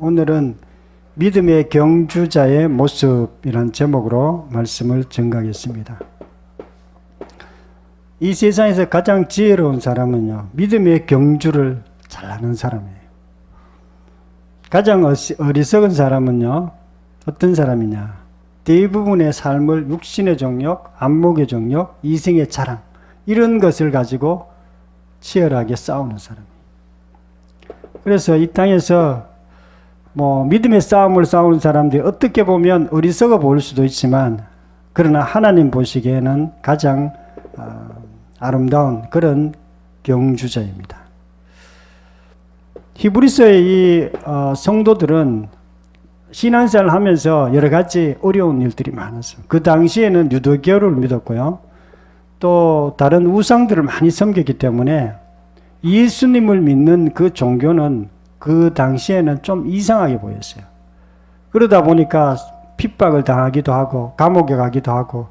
오늘은 믿음의 경주자의 모습이란 제목으로 말씀을 전가하겠습니다. 이 세상에서 가장 지혜로운 사람은요, 믿음의 경주를 잘하는 사람이에요. 가장 어리석은 사람은요, 어떤 사람이냐? 대부분의 삶을 육신의 정욕, 안목의 정욕, 이생의 자랑, 이런 것을 가지고 치열하게 싸우는 사람이에요. 그래서 이 땅에서 믿음의 싸움을 싸우는 사람들이 어떻게 보면 어리석어 보일 수도 있지만, 그러나 하나님 보시기에는 가장 아름다운 그런 경주자입니다. 히브리서의 이 성도들은 신앙생활을 하면서 여러 가지 어려운 일들이 많았어요. 그 당시에는 유대교를 믿었고요, 또 다른 우상들을 많이 섬겼기 때문에 예수님을 믿는 그 종교는 그 당시에는 좀 이상하게 보였어요. 그러다 보니까 핍박을 당하기도 하고 감옥에 가기도 하고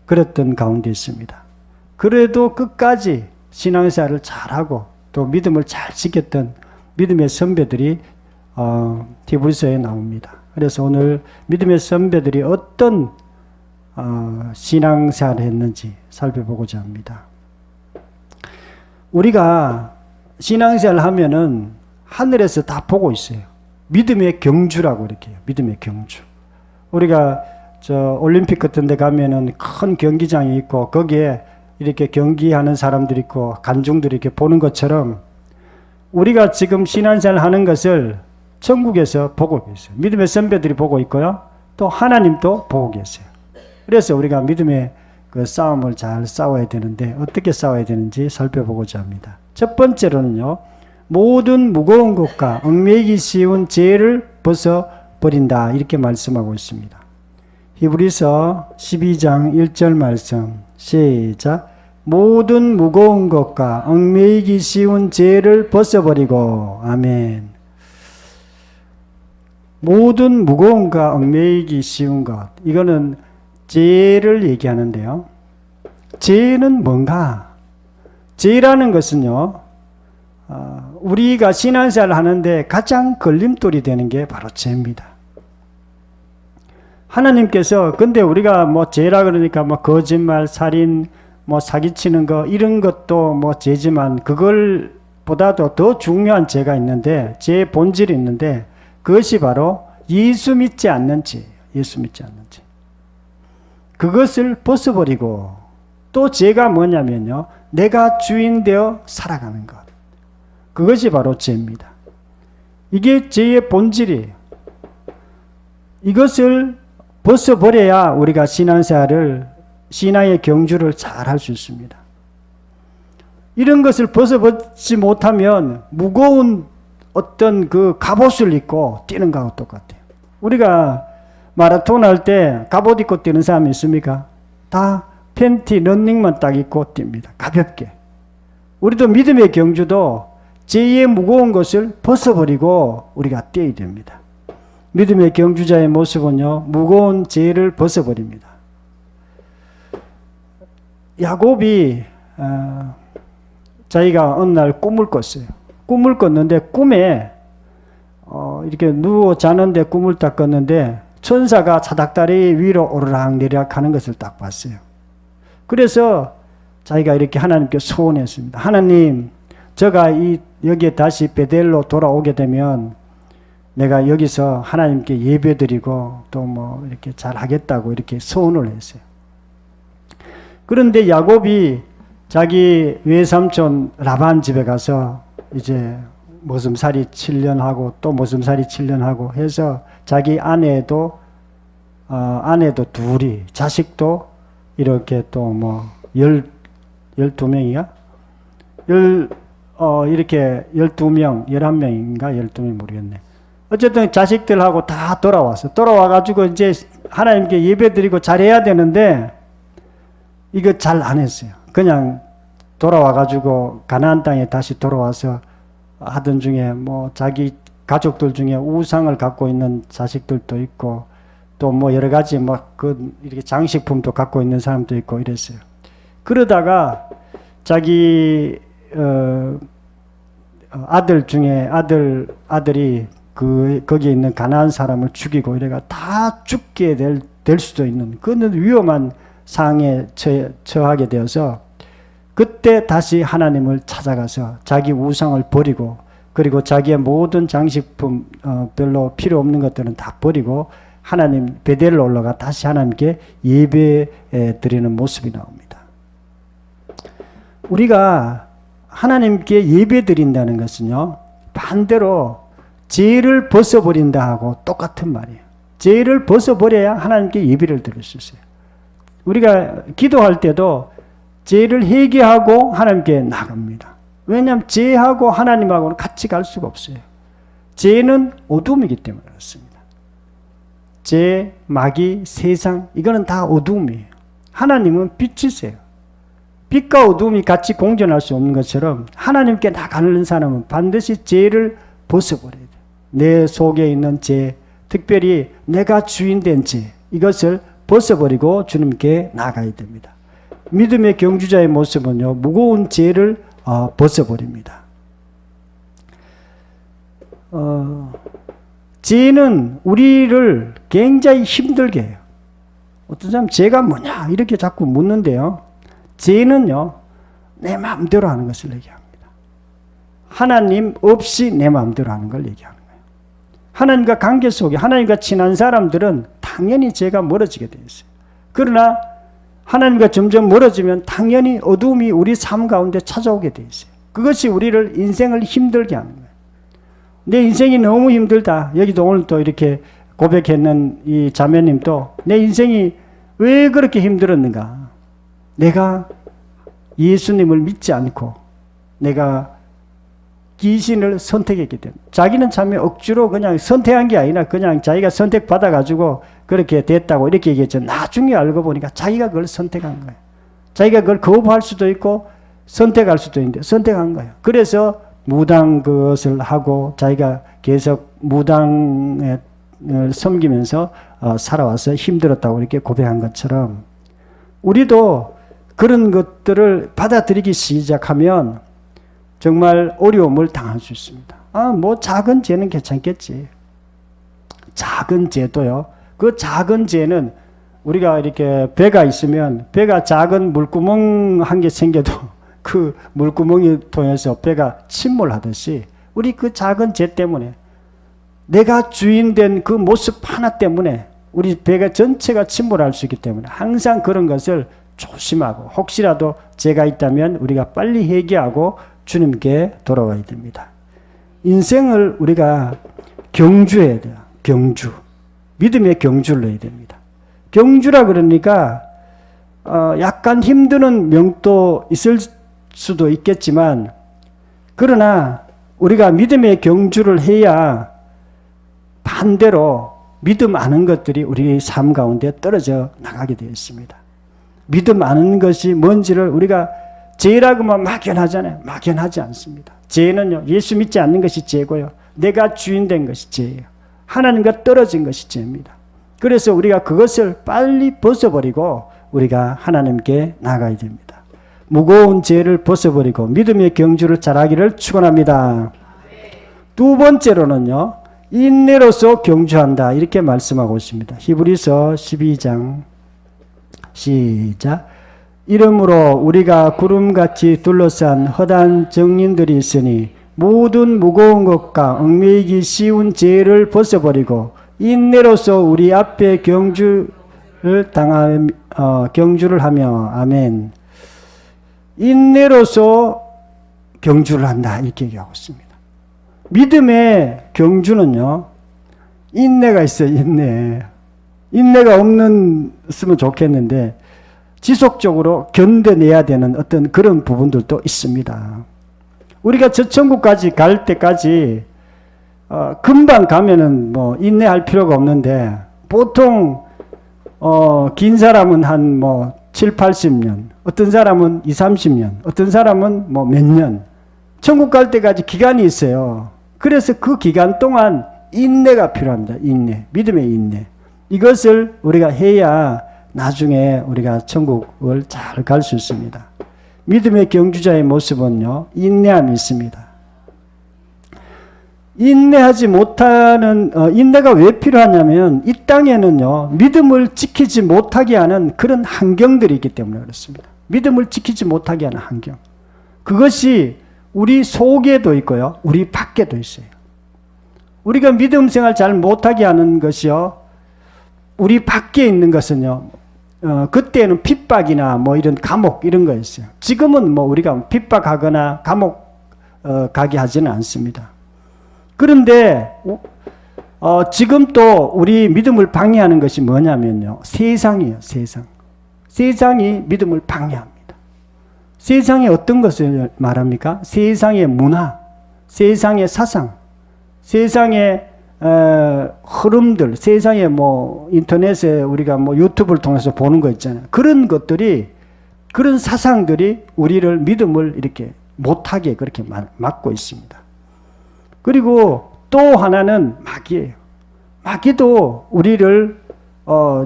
그랬던 가운데 있습니다. 그래도 끝까지 신앙생활을 잘하고 또 믿음을 잘 지켰던 믿음의 선배들이 히브리서에 나옵니다. 그래서 오늘 믿음의 선배들이 어떤 신앙생활을 했는지 살펴보고자 합니다. 우리가 신앙생활을 하면은 하늘에서 다 보고 있어요. 믿음의 경주라고 이렇게 해요. 믿음의 경주. 우리가 올림픽 같은 데 가면은 큰 경기장이 있고 거기에 이렇게 경기하는 사람들이 있고 관중들이 이렇게 보는 것처럼 우리가 지금 신앙생활을 하는 것을 천국에서 보고 계세요. 믿음의 선배들이 보고 있고요, 또 하나님도 보고 계세요. 그래서 우리가 믿음의 그 싸움을 잘 싸워야 되는데 어떻게 싸워야 되는지 살펴보고자 합니다. 첫 번째로는요, 모든 무거운 것과 얽매이기 쉬운 죄를 벗어버린다, 이렇게 말씀하고 있습니다. 히브리서 12장 1절 말씀 시작. 모든 무거운 것과 얽매이기 쉬운 죄를 벗어버리고. 아멘. 모든 무거운 것과 얽매이기 쉬운 것, 이거는 죄를 얘기하는데요. 죄는 뭔가? 죄라는 것은요, 우리가 신앙생활을 하는데 가장 걸림돌이 되는 게 바로 죄입니다. 하나님께서, 근데 우리가 죄라 그러니까 거짓말, 살인, 사기치는 거, 이런 것도 죄지만 그걸 보다도 더 중요한 죄가 있는데, 죄의 본질이 있는데, 그것이 바로 예수 믿지 않는 죄, 예수 믿지 않는 죄. 그것을 벗어버리고, 또 죄가 뭐냐면요, 내가 주인 되어 살아가는 것. 그것이 바로 죄입니다. 이게 죄의 본질이에요. 이것을 벗어버려야 우리가 신앙의 경주를 잘 할 수 있습니다. 이런 것을 벗어버리지 못하면 무거운 어떤 그 갑옷을 입고 뛰는 거하고 똑같아요. 우리가 마라톤 할 때 갑옷 입고 뛰는 사람이 있습니까? 다 팬티, 런닝만 딱 입고 뜁니다. 가볍게. 우리도 믿음의 경주도 죄의 무거운 것을 벗어버리고 우리가 뛰어야 됩니다. 믿음의 경주자의 모습은요, 무거운 죄를 벗어버립니다. 야곱이 자기가 어느 날 꿈을 꿨어요. 꿈을 꿨는데 꿈에 이렇게 누워 자는데 꿈을 딱 꿨는데 천사가 자닥다리 위로 오르락내리락 하는 것을 딱 봤어요. 그래서 자기가 이렇게 하나님께 소원했습니다. 하나님, 제가 여기에 다시 베델로 돌아오게 되면 내가 여기서 하나님께 예배드리고 또 이렇게 잘 하겠다고 이렇게 소원을 했어요. 그런데 야곱이 자기 외삼촌 라반 집에 가서 이제 머슴살이 7년 하고 또 머슴살이 7년 하고 해서 자기 아내도 둘이, 자식도 이렇게 또 12명인가? 이렇게 12명, 11명인가? 12명 모르겠네. 어쨌든 자식들하고 다 돌아와가지고 이제 하나님께 예배드리고 잘해야 되는데 이거 잘 안 했어요. 그냥 돌아와가지고 가나안 땅에 다시 돌아와서 하던 중에 자기 가족들 중에 우상을 갖고 있는 자식들도 있고 또 여러 가지 이렇게 장식품도 갖고 있는 사람도 있고 이랬어요. 그러다가 자기 아들 중에 아들이 거기에 있는 가난한 사람을 죽이고 이래가 다 죽게 될 수도 있는 그런 위험한 상황에 처하게 되어서 그때 다시 하나님을 찾아가서 자기 우상을 버리고 그리고 자기의 모든 장식품 별로 필요 없는 것들은 다 버리고 하나님 베델을 올라가 다시 하나님께 예배 드리는 모습이 나옵니다. 우리가 하나님께 예배 드린다는 것은요, 반대로 죄를 벗어버린다 하고 똑같은 말이에요. 죄를 벗어버려야 하나님께 예배를 드릴 수 있어요. 우리가 기도할 때도 죄를 회개하고 하나님께 나갑니다. 왜냐하면 죄하고 하나님하고는 같이 갈 수가 없어요. 죄는 어둠이기 때문에 그렇습니다. 죄, 마귀, 세상 이거는 다 어둠이에요. 하나님은 빛이세요. 빛과 어둠이 같이 공존할 수 없는 것처럼 하나님께 나가는 사람은 반드시 죄를 벗어버려야 돼요. 내 속에 있는 죄, 특별히 내가 주인된 죄 이것을 벗어버리고 주님께 나가야 됩니다. 믿음의 경주자의 모습은요, 무거운 죄를 벗어버립니다. 죄는 우리를 굉장히 힘들게 해요. 어떤 사람 죄가 뭐냐 이렇게 자꾸 묻는데요. 죄는요, 내 마음대로 하는 것을 얘기합니다. 하나님 없이 내 마음대로 하는 걸 얘기하는 거예요. 하나님과 관계 속에 하나님과 친한 사람들은 당연히 죄가 멀어지게 되어 있어요. 그러나 하나님과 점점 멀어지면 당연히 어둠이 우리 삶 가운데 찾아오게 되어 있어요. 그것이 우리를 인생을 힘들게 하는 거예요. 내 인생이 너무 힘들다. 여기도 오늘 또 이렇게 고백했는 이 자매님도 내 인생이 왜 그렇게 힘들었는가? 내가 예수님을 믿지 않고 내가 귀신을 선택했기 때문에 자기는 참 억지로 그냥 선택한 게 아니라 그냥 자기가 선택받아가지고 그렇게 됐다고 이렇게 얘기했죠. 나중에 알고 보니까 자기가 그걸 선택한 거예요. 자기가 그걸 거부할 수도 있고 선택할 수도 있는데 선택한 거예요. 그래서 무당 그것을 하고 자기가 계속 무당을 섬기면서 살아와서 힘들었다고 이렇게 고백한 것처럼 우리도 그런 것들을 받아들이기 시작하면 정말 어려움을 당할 수 있습니다. 뭐 작은 죄는 괜찮겠지. 작은 죄도요. 그 작은 죄는 우리가 이렇게 배가 있으면 배가 작은 물구멍 한 개 생겨도 그 물구멍을 통해서 배가 침몰하듯이 우리 그 작은 죄 때문에 내가 주인된 그 모습 하나 때문에 우리 배가 전체가 침몰할 수 있기 때문에 항상 그런 것을 조심하고 혹시라도 죄가 있다면 우리가 빨리 회개하고 주님께 돌아와야 됩니다. 인생을 우리가 경주해야 돼요. 경주. 믿음의 경주를 해야 됩니다. 경주라 그러니까 약간 힘드는 명도 있을 수도 있겠지만 그러나 우리가 믿음의 경주를 해야 반대로 믿음 않은 것들이 우리의 삶 가운데 떨어져 나가게 되어 있습니다. 믿음 않은 것이 뭔지를 우리가 죄라고만 막연하잖아요. 막연하지 않습니다. 죄는요, 예수 믿지 않는 것이 죄고요. 내가 주인된 것이 죄예요. 하나님과 떨어진 것이 죄입니다. 그래서 우리가 그것을 빨리 벗어버리고 우리가 하나님께 나가야 됩니다. 무거운 죄를 벗어버리고 믿음의 경주를 잘하기를 축원합니다. 두 번째로는요, 인내로서 경주한다 이렇게 말씀하고 있습니다. 히브리서 12장 시작. 이러므로 우리가 구름같이 둘러싼 허다한 정인들이 있으니 모든 무거운 것과 얽매이기 쉬운 죄를 벗어버리고 인내로서 우리 앞에 경주를 하며 아멘. 인내로서 경주를 한다 이렇게 얘기하고 있습니다. 믿음의 경주는요, 인내가 있어요. 인내가 없으면 좋겠는데 지속적으로 견뎌내야 되는 어떤 그런 부분들도 있습니다. 우리가 저 천국까지 갈 때까지 금방 가면은 뭐 인내할 필요가 없는데 보통 긴 사람은 한 뭐 7, 80년, 어떤 사람은 2, 30년, 어떤 사람은 뭐 몇 년, 천국 갈 때까지 기간이 있어요. 그래서 그 기간 동안 인내가 필요합니다. 인내, 믿음의 인내. 이것을 우리가 해야 나중에 우리가 천국을 잘 갈 수 있습니다. 믿음의 경주자의 모습은요, 인내함이 있습니다. 인내하지 못하는 인내가 왜 필요하냐면 이 땅에는요 믿음을 지키지 못하게 하는 그런 환경들이 있기 때문에 그렇습니다. 믿음을 지키지 못하게 하는 환경. 그것이 우리 속에도 있고요. 우리 밖에도 있어요. 우리가 믿음 생활 잘 못하게 하는 것이요. 우리 밖에 있는 것은요. 그때는 핍박이나 뭐 이런 감옥 이런 거였어요. 지금은 뭐 우리가 핍박하거나 감옥 가게 하지는 않습니다. 그런데 지금 또 우리 믿음을 방해하는 것이 뭐냐면요. 세상이에요. 세상. 세상이 믿음을 방해합니다. 세상에 어떤 것을 말합니까? 세상의 문화, 세상의 사상, 세상의 흐름들, 세상의 뭐 인터넷에 우리가 뭐 유튜브를 통해서 보는 거 있잖아요. 그런 것들이, 그런 사상들이 우리를 믿음을 이렇게 못하게 그렇게 막고 있습니다. 그리고 또 하나는 마귀예요. 마귀도 우리를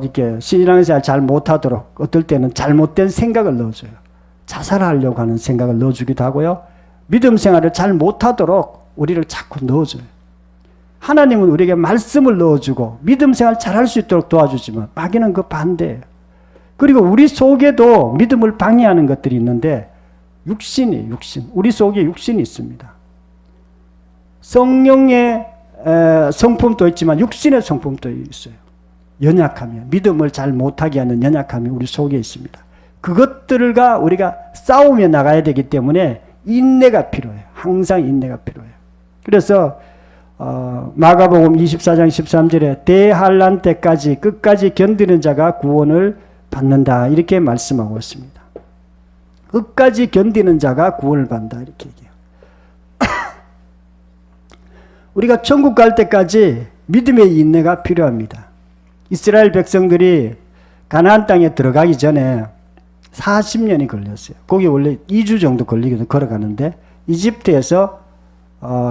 이렇게 신앙생활 잘 못하도록 어떨 때는 잘못된 생각을 넣어줘요. 자살하려고 하는 생각을 넣어주기도 하고요. 믿음 생활을 잘 못하도록 우리를 자꾸 넣어줘요. 하나님은 우리에게 말씀을 넣어주고 믿음 생활 잘할 수 있도록 도와주지만 마귀는 그 반대예요. 그리고 우리 속에도 믿음을 방해하는 것들이 있는데 육신이에요. 육신. 우리 속에 육신이 있습니다. 성령의 성품도 있지만 육신의 성품도 있어요. 연약함이요. 믿음을 잘 못하게 하는 연약함이 우리 속에 있습니다. 그것들과 우리가 싸우며 나가야 되기 때문에 인내가 필요해요. 항상 인내가 필요해요. 그래서 마가복음 24장 13절에 대환란 때까지 끝까지 견디는 자가 구원을 받는다 이렇게 말씀하고 있습니다. 끝까지 견디는 자가 구원을 받는다 이렇게 얘기해요. 우리가 천국 갈 때까지 믿음의 인내가 필요합니다. 이스라엘 백성들이 가나안 땅에 들어가기 전에 40년이 걸렸어요. 거기 원래 2주 정도 걸리거든 걸어가는데 이집트에서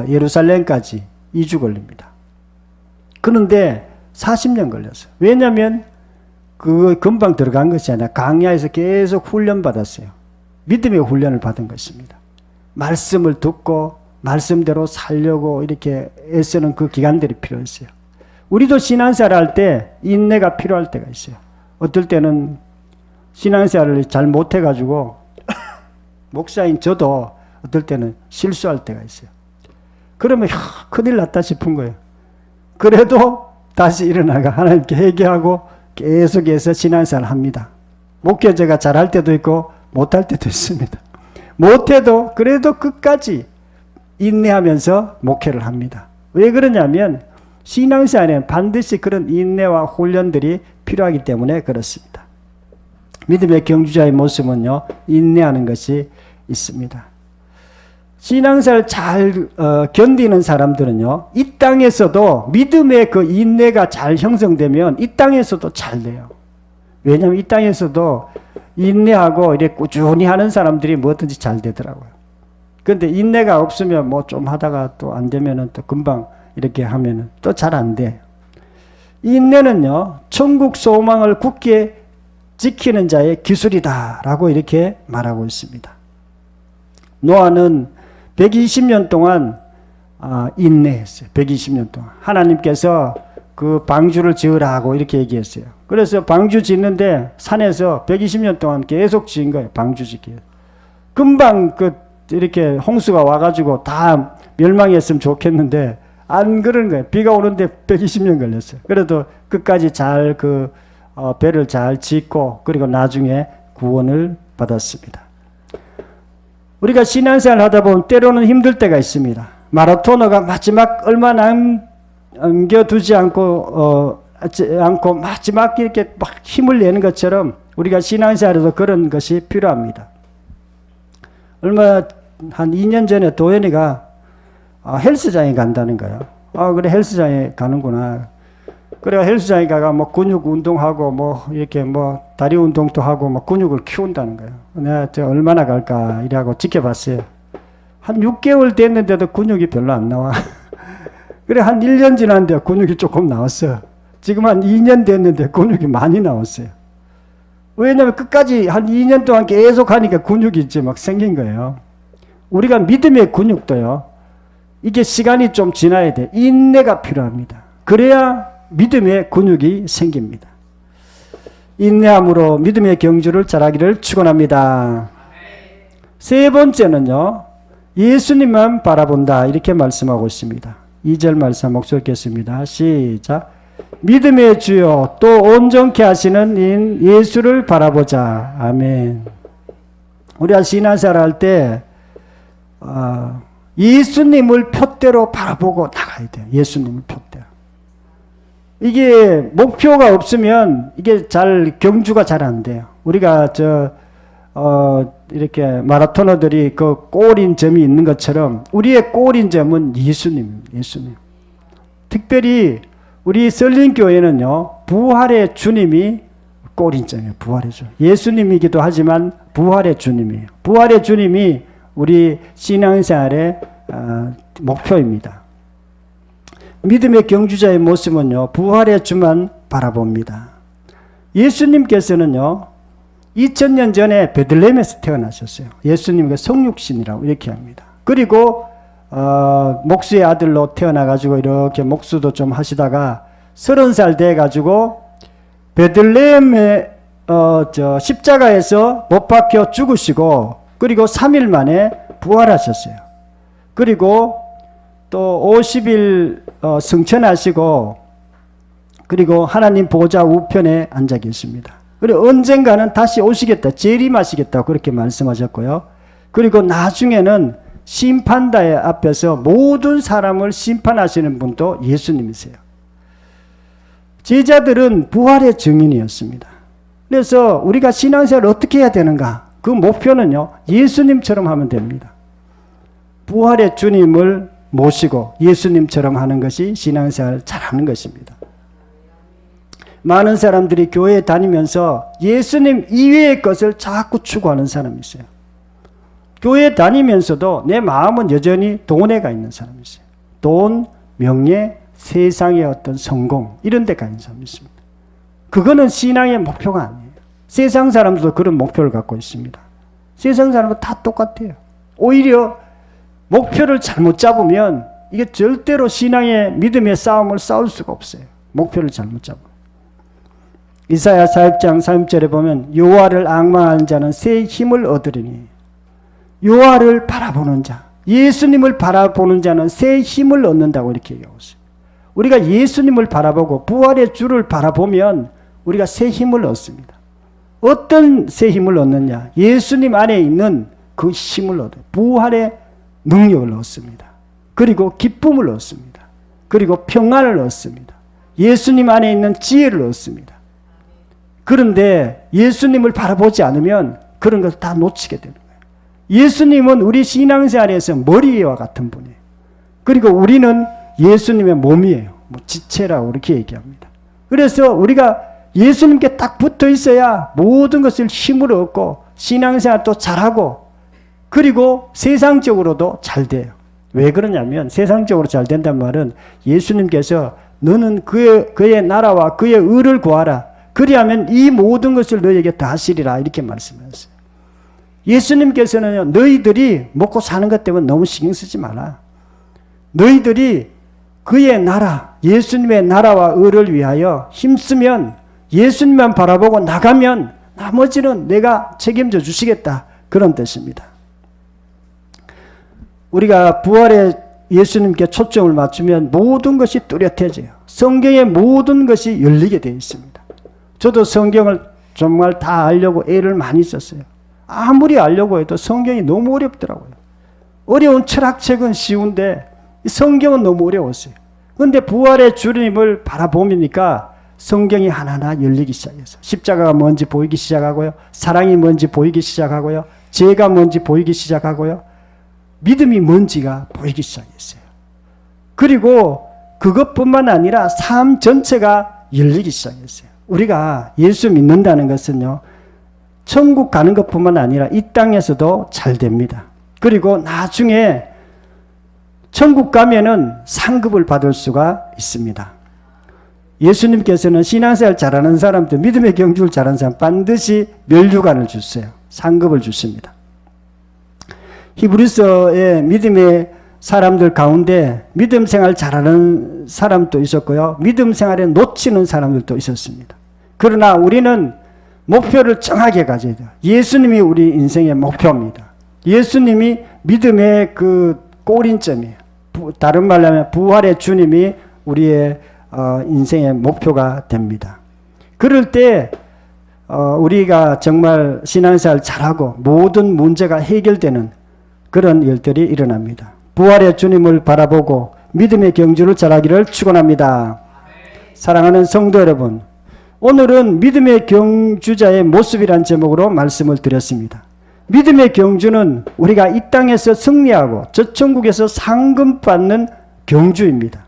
예루살렘까지 2주 걸립니다. 그런데 40년 걸렸어요. 왜냐하면 그 금방 들어간 것이 아니라 광야에서 계속 훈련받았어요. 믿음의 훈련을 받은 것입니다. 말씀을 듣고 말씀대로 살려고 이렇게 애쓰는 그 기간들이 필요했어요. 우리도 신앙생활 할 때 인내가 필요할 때가 있어요. 어떨 때는 신앙생활을 잘 못해가지고 목사인 저도 어떨 때는 실수할 때가 있어요. 그러면 큰일 났다 싶은 거예요. 그래도 다시 일어나가 하나님께 회개하고 계속해서 신앙생활을 합니다. 목회자가 잘할 때도 있고 못할 때도 있습니다. 못해도 그래도 끝까지 인내하면서 목회를 합니다. 왜 그러냐면 신앙생활에는 반드시 그런 인내와 훈련들이 필요하기 때문에 그렇습니다. 믿음의 경주자의 모습은요, 인내하는 것이 있습니다. 신앙생활 잘 견디는 사람들은요, 이 땅에서도 믿음의 그 인내가 잘 형성되면 이 땅에서도 잘 돼요. 왜냐하면 이 땅에서도 인내하고 이렇게 꾸준히 하는 사람들이 뭐든지 잘 되더라고요. 그런데 인내가 없으면 뭐 좀 하다가 또 안 되면은 또 금방 이렇게 하면은 또 잘 안 돼. 인내는요, 천국 소망을 굳게 지키는 자의 기술이다라고 이렇게 말하고 있습니다. 노아는 120년 동안 인내했어요. 120년 동안. 하나님께서 그 방주를 지으라고 이렇게 얘기했어요. 그래서 방주 짓는데 산에서 120년 동안 계속 지은 거예요. 방주 짓기. 금방 이렇게 홍수가 와가지고 다 멸망했으면 좋겠는데 안 그런 거예요. 비가 오는데 120년 걸렸어요. 그래도 끝까지 잘 배를 잘 짓고 그리고 나중에 구원을 받았습니다. 우리가 신앙생활 하다 보면 때로는 힘들 때가 있습니다. 마라토너가 마지막 얼마 남겨두지 않고 마지막 이렇게 막 힘을 내는 것처럼 우리가 신앙생활에도 그런 것이 필요합니다. 한 2년 전에 도현이가 헬스장에 간다는 거예요. 그래 헬스장에 가는구나. 그래 헬스장에 가가 뭐 근육 운동하고 뭐 이렇게 뭐 다리 운동도 하고 뭐 근육을 키운다는 거예요. 내가 얼마나 갈까 이래하고 지켜봤어요. 한 6개월 됐는데도 근육이 별로 안 나와. 그래 한 1년 지났는데 근육이 조금 나왔어요. 지금 한 2년 됐는데 근육이 많이 나왔어요. 왜냐하면 끝까지 한 2년 동안 계속 하니까 근육이 이제 막 생긴 거예요. 우리가 믿음의 근육도요. 이게 시간이 좀 지나야 돼. 인내가 필요합니다. 그래야 믿음의 근육이 생깁니다. 인내함으로 믿음의 경주를 잘하기를 축원합니다. 세 번째는요, 예수님만 바라본다 이렇게 말씀하고 있습니다. 2절 말씀 목소리 읽겠습니다. 시작. 믿음의 주요 또 온전케 하시는 인 예수를 바라보자. 아멘. 우리가 신앙생활 할 때 예수님을 표대로 바라보고 나가야 돼요. 예수님을 표대로. 이게 목표가 없으면 이게 경주가 잘 안 돼요. 우리가 이렇게 마라토너들이 그 골인 점이 있는 것처럼 우리의 골인 점은 예수님. 특별히 우리 설린교회는요, 부활의 주님이 골인 점이에요. 부활의 주. 예수님이기도 하지만 부활의 주님이에요. 부활의 주님이 우리 신앙생활의 목표입니다. 믿음의 경주자의 모습은요, 부활의 주만 바라봅니다. 예수님께서는요, 2000년 전에 베들레헴에서 태어나셨어요. 예수님과 성육신이라고 이렇게 합니다. 그리고 목수의 아들로 태어나가지고 이렇게 목수도 좀 하시다가 30살 돼가지고 베들레헴의 십자가에서 못 박혀 죽으시고 그리고 3일 만에 부활하셨어요. 그리고 또 50일 승천하시고 그리고 하나님 보좌 우편에 앉아 계십니다. 그리고 언젠가는 다시 오시겠다, 재림하시겠다 그렇게 말씀하셨고요. 그리고 나중에는 심판台앞에서 모든 사람을 심판하시는 분도 예수님이세요. 제자들은 부활의 증인이었습니다. 그래서 우리가 신앙생활을 어떻게 해야 되는가? 그 목표는요, 예수님처럼 하면 됩니다. 부활의 주님을 모시고 예수님처럼 하는 것이 신앙생활을 잘하는 것입니다. 많은 사람들이 교회에 다니면서 예수님 이외의 것을 자꾸 추구하는 사람이 있어요. 교회에 다니면서도 내 마음은 여전히 돈에 가 있는 사람이 있어요. 돈, 명예, 세상의 어떤 성공 이런 데 가 있는 사람이 있습니다. 그거는 신앙의 목표가 아니에요. 세상 사람들도 그런 목표를 갖고 있습니다. 세상 사람은 다 똑같아요. 오히려 목표를 잘못 잡으면 이게 절대로 신앙의 믿음의 싸움을 싸울 수가 없어요. 목표를 잘못 잡으면. 이사야 40장 3절에 보면 여호와를 앙망하는 자는 새 힘을 얻으리니, 여호와를 바라보는 자, 예수님을 바라보는 자는 새 힘을 얻는다고 이렇게 얘기하고 있어요. 우리가 예수님을 바라보고 부활의 주를 바라보면 우리가 새 힘을 얻습니다. 어떤 새 힘을 얻느냐? 예수님 안에 있는 그 힘을 얻어요. 부활의 능력을 얻습니다. 그리고 기쁨을 얻습니다. 그리고 평안을 얻습니다. 예수님 안에 있는 지혜를 얻습니다. 그런데 예수님을 바라보지 않으면 그런 것을 다 놓치게 되는 거예요. 예수님은 우리 신앙생활에서 머리와 같은 분이에요. 그리고 우리는 예수님의 몸이에요. 지체라고 이렇게 얘기합니다. 그래서 우리가 예수님께 딱 붙어 있어야 모든 것을 힘을 얻고 신앙생활도 잘하고 그리고 세상적으로도 잘 돼요. 왜 그러냐면 세상적으로 잘 된다는 말은 예수님께서 너는 그의 나라와 그의 의를 구하라. 그리하면 이 모든 것을 너에게 다 하시리라 이렇게 말씀하셨어요. 예수님께서는 너희들이 먹고 사는 것 때문에 너무 신경 쓰지 마라. 너희들이 그의 나라, 예수님의 나라와 의를 위하여 힘쓰면 예수님만 바라보고 나가면 나머지는 내가 책임져 주시겠다. 그런 뜻입니다. 우리가 부활의 예수님께 초점을 맞추면 모든 것이 뚜렷해져요. 성경의 모든 것이 열리게 되어 있습니다. 저도 성경을 정말 다 알려고 애를 많이 썼어요. 아무리 알려고 해도 성경이 너무 어렵더라고요. 어려운 철학책은 쉬운데 성경은 너무 어려웠어요. 그런데 부활의 주님을 바라보니까 성경이 하나하나 열리기 시작했어요. 십자가가 뭔지 보이기 시작하고요. 사랑이 뭔지 보이기 시작하고요. 죄가 뭔지 보이기 시작하고요. 믿음이 뭔지가 보이기 시작했어요. 그리고 그것뿐만 아니라 삶 전체가 열리기 시작했어요. 우리가 예수 믿는다는 것은요, 천국 가는 것뿐만 아니라 이 땅에서도 잘 됩니다. 그리고 나중에 천국 가면은 상급을 받을 수가 있습니다. 예수님께서는 신앙생활 잘하는 사람들, 믿음의 경주를 잘하는 사람 반드시 멸류관을 주세요. 상급을 주십니다. 히브리서의 믿음의 사람들 가운데 믿음 생활 잘하는 사람도 있었고요. 믿음 생활에 놓치는 사람들도 있었습니다. 그러나 우리는 목표를 정하게 가져야 돼요. 예수님이 우리 인생의 목표입니다. 예수님이 믿음의 그 꼬린점이에요. 다른 말로 하면 부활의 주님이 우리의 인생의 목표가 됩니다. 그럴 때 우리가 정말 신앙생활 잘하고 모든 문제가 해결되는 그런 일들이 일어납니다. 부활의 주님을 바라보고 믿음의 경주를 잘하기를 축원합니다. 사랑하는 성도 여러분, 오늘은 믿음의 경주자의 모습이란 제목으로 말씀을 드렸습니다. 믿음의 경주는 우리가 이 땅에서 승리하고 저 천국에서 상금 받는 경주입니다.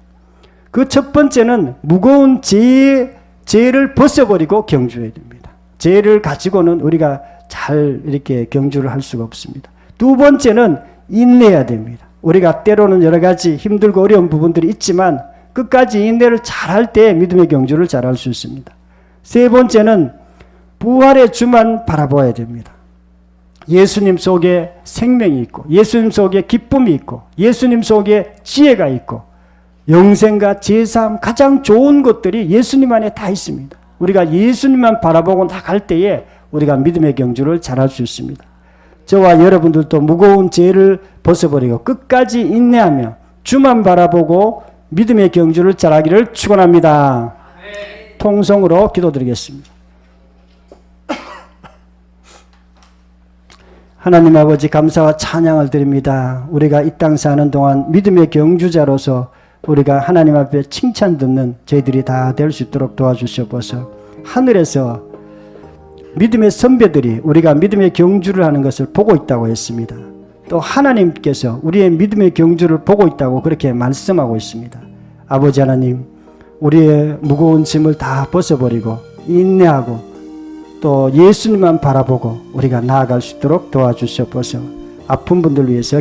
그 첫 번째는 무거운 죄를 벗어버리고 경주해야 됩니다. 죄를 가지고는 우리가 잘 이렇게 경주를 할 수가 없습니다. 두 번째는 인내해야 됩니다. 우리가 때로는 여러 가지 힘들고 어려운 부분들이 있지만 끝까지 인내를 잘할 때 믿음의 경주를 잘할 수 있습니다. 세 번째는 부활의 주만 바라봐야 됩니다. 예수님 속에 생명이 있고 예수님 속에 기쁨이 있고 예수님 속에 지혜가 있고 영생과 제사함 가장 좋은 것들이 예수님 안에 다 있습니다. 우리가 예수님만 바라보고 나갈 때에 우리가 믿음의 경주를 잘할 수 있습니다. 저와 여러분들도 무거운 죄를 벗어버리고 끝까지 인내하며 주만 바라보고 믿음의 경주를 잘하기를 축원합니다. 통성으로 기도드리겠습니다. 하나님 아버지 감사와 찬양을 드립니다. 우리가 이 땅 사는 동안 믿음의 경주자로서 우리가 하나님 앞에 칭찬 듣는 저희들이 다 될 수 있도록 도와주시옵소서. 하늘에서 믿음의 선배들이 우리가 믿음의 경주를 하는 것을 보고 있다고 했습니다. 또 하나님께서 우리의 믿음의 경주를 보고 있다고 그렇게 말씀하고 있습니다. 아버지 하나님, 우리의 무거운 짐을 다 벗어버리고 인내하고 또 예수님만 바라보고 우리가 나아갈 수 있도록 도와주시옵소서. 아픈 분들 위해서